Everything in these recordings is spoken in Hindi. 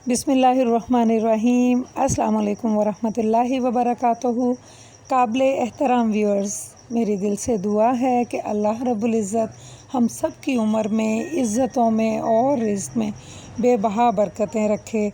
बिस्मिल्लाहिर्रहमानिर्रहीम। अस्सलाम वालेकुम वरहमतुल्लाहि वबरकातुहू। काबिल एहतराम व्यूअर्स, मेरी दिल से दुआ है कि अल्लाह रब्बुल इज़्ज़त हम सब की उम्र में, इज़्ज़तों में और रिज़्क़ में बेबहा बरकतें रखे,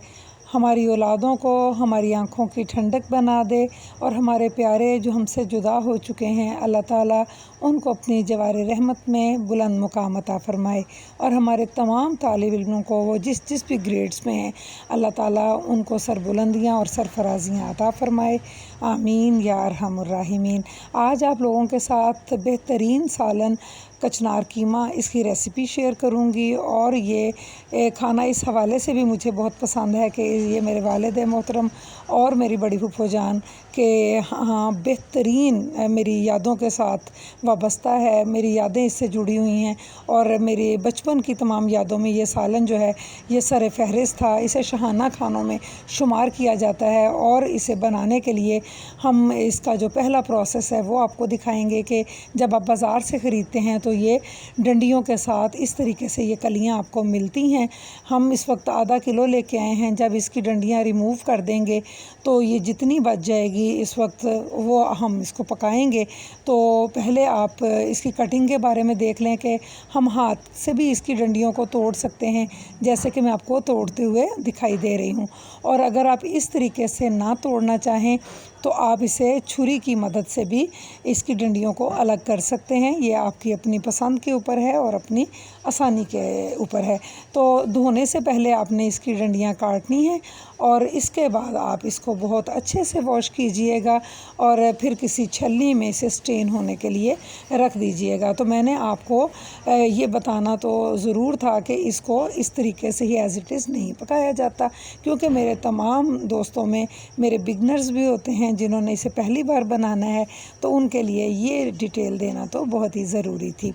हमारी औलादों को हमारी आँखों की ठंडक बना दे और हमारे प्यारे जो हमसे जुदा हो चुके हैं अल्लाह ताला उनको अपनी जवार रहमत में बुलंद मुकाम अता फ़रमाए और हमारे तमाम तालिब इल्मों को वो जिस जिस भी ग्रेड्स में हैं अल्लाह ताला उनको सरबुलंदियाँ और सरफराजियाँ अता फ़रमाए। आमीन या अरहमुर राहिमीन। आज आप लोगों के साथ बेहतरीन सालन कचनार कीमा इसकी रेसिपी शेयर करूंगी और ये खाना इस हवाले से भी मुझे बहुत पसंद है कि ये मेरे वालिद मोहतरम और मेरी बड़ी फूफो जान के हाँ बेहतरीन मेरी यादों के साथ वाबस्ता है, मेरी यादें इससे जुड़ी हुई हैं और मेरे बचपन की तमाम यादों में ये सालन जो है ये सर फहरिस्त था। इसे शहाना खानों में शुमार किया जाता है और इसे बनाने के लिए हम इसका जो पहला प्रोसेस है वो आपको दिखाएंगे कि जब आप बाज़ार से ख़रीदते हैं तो ये डंडियों के साथ इस तरीके से ये कलियां आपको मिलती हैं। हम इस वक्त आधा किलो लेके आए हैं। जब इसकी डंडियां रिमूव कर देंगे तो ये जितनी बच जाएगी इस वक्त वो हम इसको पकाएंगे। तो पहले आप इसकी कटिंग के बारे में देख लें कि हम हाथ से भी इसकी डंडियों को तोड़ सकते हैं जैसे कि मैं आपको तोड़ते हुए दिखाई दे रही हूँ। और अगर आप इस तरीके से ना तोड़ना चाहें तो आप इसे छुरी की मदद से भी इसकी डंडियों को अलग कर सकते हैं। ये आपकी अपनी पसंद के ऊपर है और अपनी आसानी के ऊपर है। तो धोने से पहले आपने इसकी डंडियाँ काटनी हैं और इसके बाद आप इसको बहुत अच्छे से वॉश कीजिएगा और फिर किसी छलनी में इसे स्टेन होने के लिए रख दीजिएगा। तो मैंने आपको ये बताना तो ज़रूर था कि इसको इस तरीके से ही एज़ इट इज़ नहीं पकाया जाता, क्योंकि मेरे तमाम दोस्तों में मेरे बिगनर्स भी होते हैं जिन्होंने इसे पहली बार बनाना है, तो उनके लिए ये डिटेल देना तो बहुत ही ज़रूरी थी।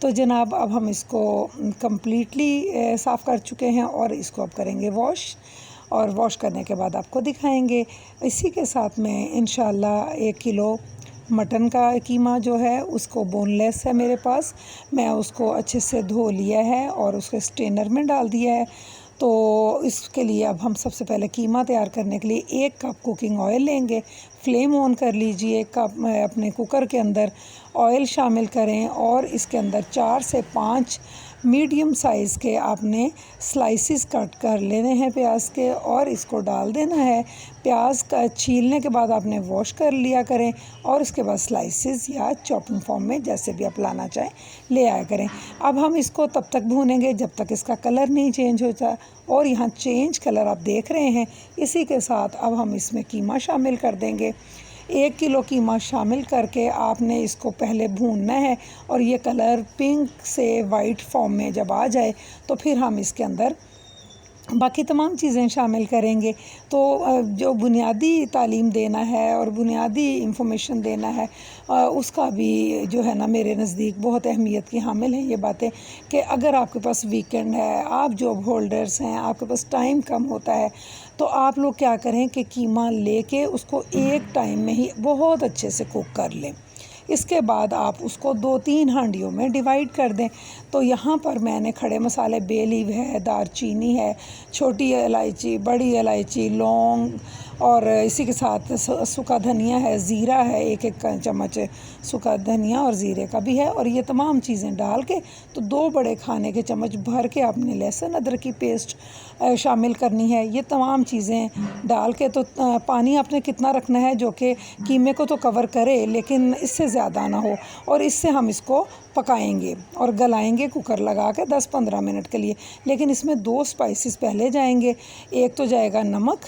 तो जनाब अब हम इसको कम्प्लीटली साफ़ कर चुके हैं और इसको अब करेंगे वॉश और वॉश करने के बाद आपको दिखाएंगे। इसी के साथ में इंशाल्लाह 1 किलो मटन का कीमा जो है उसको बोनलेस है मेरे पास, मैं उसको अच्छे से धो लिया है और उसके स्ट्रेनर में डाल दिया है। तो इसके लिए अब हम सबसे पहले कीमा तैयार करने के लिए 1 कप कुकिंग ऑयल लेंगे। फ्लेम ऑन कर लीजिए, कप अपने कुकर के अंदर ऑयल शामिल करें और इसके अंदर 4 से 5 मीडियम साइज़ के आपने स्लाइसिस कट कर लेने हैं प्याज के और इसको डाल देना है। प्याज का छीलने के बाद आपने वॉश कर लिया करें और उसके बाद स्लाइसिस या चॉपिंग फॉर्म में जैसे भी आप लाना चाहें ले आया करें। अब हम इसको तब तक भूनेंगे जब तक इसका कलर नहीं चेंज होता और यहाँ चेंज कलर आप देख रहे हैं। इसी के साथ अब हम इसमें कीमा शामिल कर देंगे। 1 किलो कीमा शामिल करके आपने इसको पहले भूनना है और ये कलर पिंक से वाइट फॉर्म में जब आ जाए तो फिर हम इसके अंदर बाकी तमाम चीज़ें शामिल करेंगे। तो जो बुनियादी तालीम देना है और बुनियादी इंफॉर्मेशन देना है उसका भी जो है ना मेरे नज़दीक बहुत अहमियत की हामिल है ये बातें कि अगर आपके पास वीकेंड है, आप जॉब होल्डर्स हैं, आपके पास टाइम कम होता है, तो आप लोग क्या करें कि कीमा लेके उसको एक टाइम में ही बहुत अच्छे से कुक कर लें। इसके बाद आप उसको 2-3 हांडियों में डिवाइड कर दें। तो यहाँ पर मैंने खड़े मसाले बे लीव है, दारचीनी है, छोटी इलायची, बड़ी इलायची, लौंग और इसी के साथ सूखा धनिया है, ज़ीरा है, 1-1 चम्मच सूखा धनिया और ज़ीरे का भी है और ये तमाम चीज़ें डाल के तो 2 बड़े खाने के चम्मच भर के आपने लहसुन अदरक की पेस्ट शामिल करनी है। ये तमाम चीज़ें डाल के तो पानी आपने कितना रखना है जो कि कीमे को तो कवर करे लेकिन इससे ज़्यादा ना हो और इससे हम इसको पकाएंगे और गलाएंगे कुकर लगा के 10-15 मिनट के लिए। लेकिन इसमें 2 स्पाइसेस पहले जाएंगे। एक तो जाएगा नमक,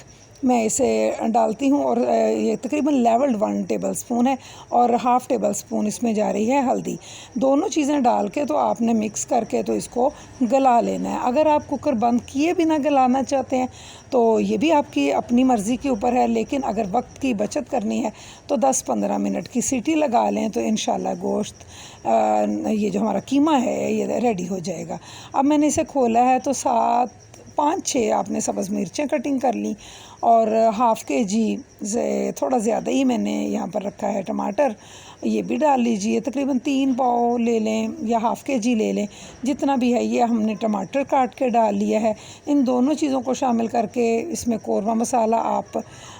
मैं इसे डालती हूँ और ये तकरीबन लेवल्ड 1 टेबल स्पून है और हाफ़ टेबल स्पून इसमें जा रही है हल्दी। दोनों चीज़ें डाल के तो आपने मिक्स करके तो इसको गला लेना है। अगर आप कुकर बंद किए बिना गलाना चाहते हैं तो ये भी आपकी अपनी मर्ज़ी के ऊपर है, लेकिन अगर वक्त की बचत करनी है तो 10-15 मिनट की सीटी लगा लें तो इंशाल्लाह गोश्त ये जो हमारा कीमा है ये रेडी हो जाएगा। अब मैंने इसे खोला है तो 7 5-6 आपने सब्ज़ मिर्चें कटिंग कर ली और हाफ़ kg से थोड़ा ज़्यादा ही मैंने यहाँ पर रखा है टमाटर, ये भी डाल लीजिए। तकरीबन 3 पाव ले लें या हाफ़ kg ले लें, जितना भी है। ये हमने टमाटर काट के डाल लिया है। इन दोनों चीज़ों को शामिल करके इसमें कौरमा मसाला आप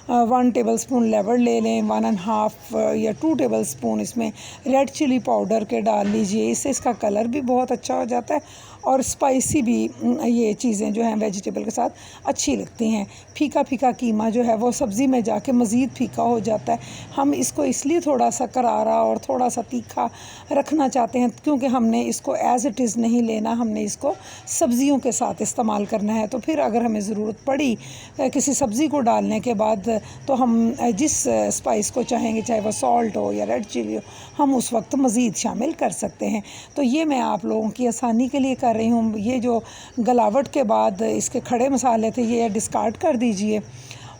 1 टेबलस्पून लेवर ले लें, 1.5 या 2 टेबलस्पून इसमें रेड चिली पाउडर के डाल लीजिए। इससे इसका कलर भी बहुत अच्छा हो जाता है और स्पाइसी भी ये चीज़ें जो हैं वेजिटेबल के साथ अच्छी लगती हैं। फीका फीका कीमा जो है वो सब्ज़ी में जाके मज़ीद फीका हो जाता है। हम इसको इसलिए थोड़ा सा करारा और थोड़ा सा तीखा रखना चाहते हैं क्योंकि हमने इसको एज़ इट इज़ नहीं लेना, हमने इसको सब्ज़ियों के साथ इस्तेमाल करना है। तो फिर अगर हमें ज़रूरत पड़ी किसी सब्ज़ी को डालने के बाद तो हम जिस स्पाइस को चाहेंगे, चाहे वह सॉल्ट हो या रेड चिली हो, हम उस वक्त मज़ीद शामिल कर सकते हैं। तो ये मैं आप लोगों की आसानी के लिए कर रही हूँ। ये जो गलावट के बाद इसके खड़े मसाले थे ये डिस्कार्ड कर दीजिए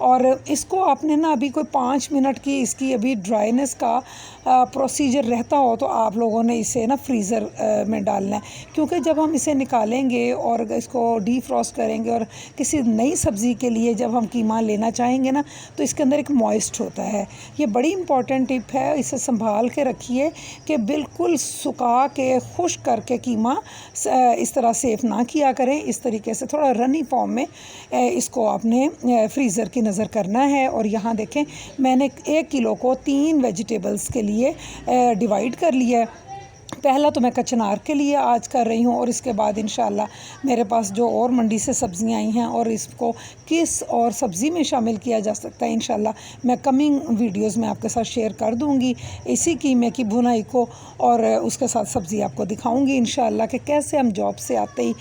और इसको आपने ना अभी कोई 5 मिनट की इसकी अभी ड्राइनेस का प्रोसीजर रहता हो तो आप लोगों ने इसे ना फ्रीज़र में डालना है, क्योंकि जब हम इसे निकालेंगे और इसको डीफ्रॉस्ट करेंगे और किसी नई सब्ज़ी के लिए जब हम कीमा लेना चाहेंगे ना तो इसके अंदर एक मॉइस्ट होता है। ये बड़ी इंपॉर्टेंट टिप है, इसे संभाल के रखिए कि बिल्कुल सुखा के खुश्क करके कीमा इस तरह सेफ ना किया करें। इस तरीके से थोड़ा रनी फॉर्म में इसको आपने फ्रीज़र की नज़र करना है। और यहाँ देखें मैंने 1 किलो को 3 वेजिटेबल्स के लिए डिवाइड कर लिया है। पहला तो मैं कचनार के लिए आज कर रही हूँ और इसके बाद इंशाल्लाह मेरे पास जो और मंडी से सब्ज़ियाँ आई हैं और इसको किस और सब्ज़ी में शामिल किया जा सकता है इंशाल्लाह मैं कमिंग वीडियोस में आपके साथ शेयर कर दूँगी इसी कीमे की भुनाई को, और उसके साथ सब्ज़ी आपको दिखाऊँगी इंशाल्लाह कि कैसे हम जॉब से आते ही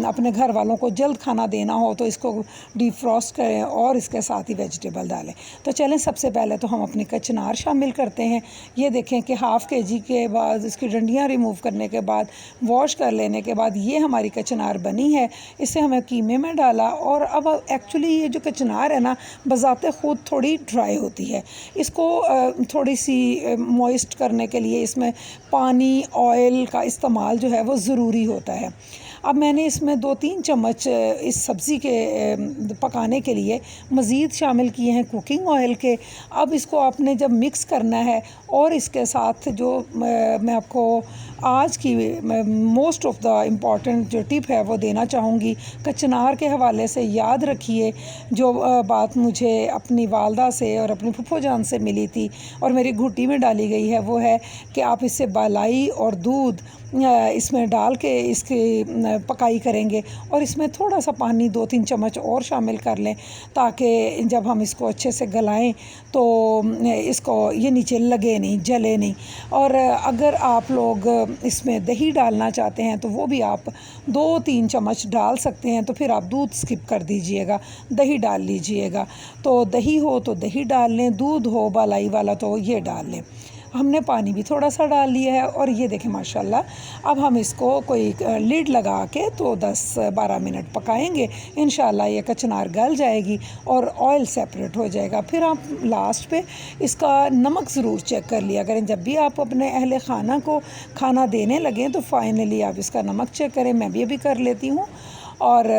अपने घर वालों को जल्द खाना देना हो तो इसको डीफ्रॉस्ट करें और इसके साथ ही वेजिटेबल डालें। तो चलें सबसे पहले तो हम अपनी कचनार शामिल करते हैं। ये देखें कि हाफ़ kg के बाद इसकी डंडियाँ रिमूव करने के बाद वॉश कर लेने के बाद ये हमारी कचनार बनी है। इसे हमें कीमे में डाला और अब एक्चुअली ये जो कचनार है ना बज़ाते ख़ुद थोड़ी ड्राई होती है। इसको थोड़ी सी मॉइस्ट करने के लिए इसमें पानी ऑयल का इस्तेमाल जो है वो ज़रूरी होता है। अब मैंने इसमें 2-3 चम्मच इस सब्ज़ी के पकाने के लिए मज़ीद शामिल किए हैं कुकिंग ऑयल के। अब इसको आपने जब मिक्स करना है और इसके साथ जो मैं आपको आज की मोस्ट ऑफ द इम्पॉर्टेंट जो टिप है वो देना चाहूँगी कचनार के हवाले से। याद रखिए जो बात मुझे अपनी वालदा से और अपनी फूफो जान से मिली थी और मेरी घुट्टी में डाली गई है वो है कि आप इससे बालाई और दूध इसमें डाल के इसकी पकाई करेंगे और इसमें थोड़ा सा पानी 2-3 चम्मच और शामिल कर लें ताकि जब हम इसको अच्छे से गलाएं तो इसको ये नीचे लगे नहीं, जले नहीं। और अगर आप लोग इसमें दही डालना चाहते हैं तो वो भी आप 2-3 चम्मच डाल सकते हैं। तो फिर आप दूध स्किप कर दीजिएगा, दही डाल लीजिएगा। तो दही हो तो दही डाल लें, दूध हो बालाई वाला तो ये डाल लें। हमने पानी भी थोड़ा सा डाल लिया है और ये देखें माशाल्लाह अब हम इसको कोई लिड लगा के तो 10-12 मिनट पकाएंगे। इंशाल्लाह ये कचनार गल जाएगी और ऑयल सेपरेट हो जाएगा। फिर आप लास्ट पे इसका नमक ज़रूर चेक कर लिया करें। जब भी आप अपने अहले खाना को खाना देने लगें तो फाइनली आप इसका नमक चेक करें। मैं भी अभी कर लेती हूँ। और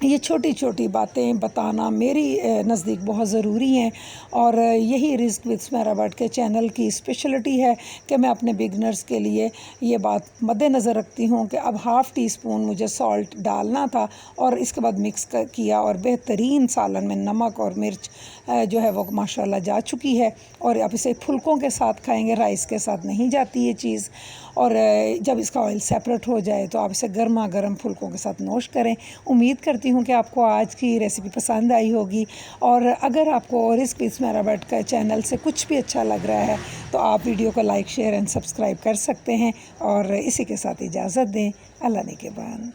ये छोटी छोटी बातें बताना मेरी नज़दीक बहुत ज़रूरी हैं और यही रिस्क विद स्मेरा बट के चैनल की स्पेशलिटी है कि मैं अपने बिगनर्स के लिए ये बात मद्देनज़र रखती हूँ कि अब हाफ़ टी स्पून मुझे सॉल्ट डालना था और इसके बाद मिक्स किया और बेहतरीन सालन में नमक और मिर्च जो है वो माशाल्लाह जा चुकी है। और आप इसे फुल्कों के साथ खाएंगे, राइस के साथ नहीं जाती ये चीज़। और जब इसका ऑयल सेपरेट हो जाए तो आप इसे गर्मा गर्म फुल्कों के साथ नोश करें। उम्मीद करती हूँ कि आपको आज की रेसिपी पसंद आई होगी और अगर आपको रिस्क विद स्मेरा बट का चैनल से कुछ भी अच्छा लग रहा है तो आप वीडियो को लाइक शेयर एंड सब्सक्राइब कर सकते हैं। और इसी के साथ इजाज़त दें। अल्लाह ने के बाद।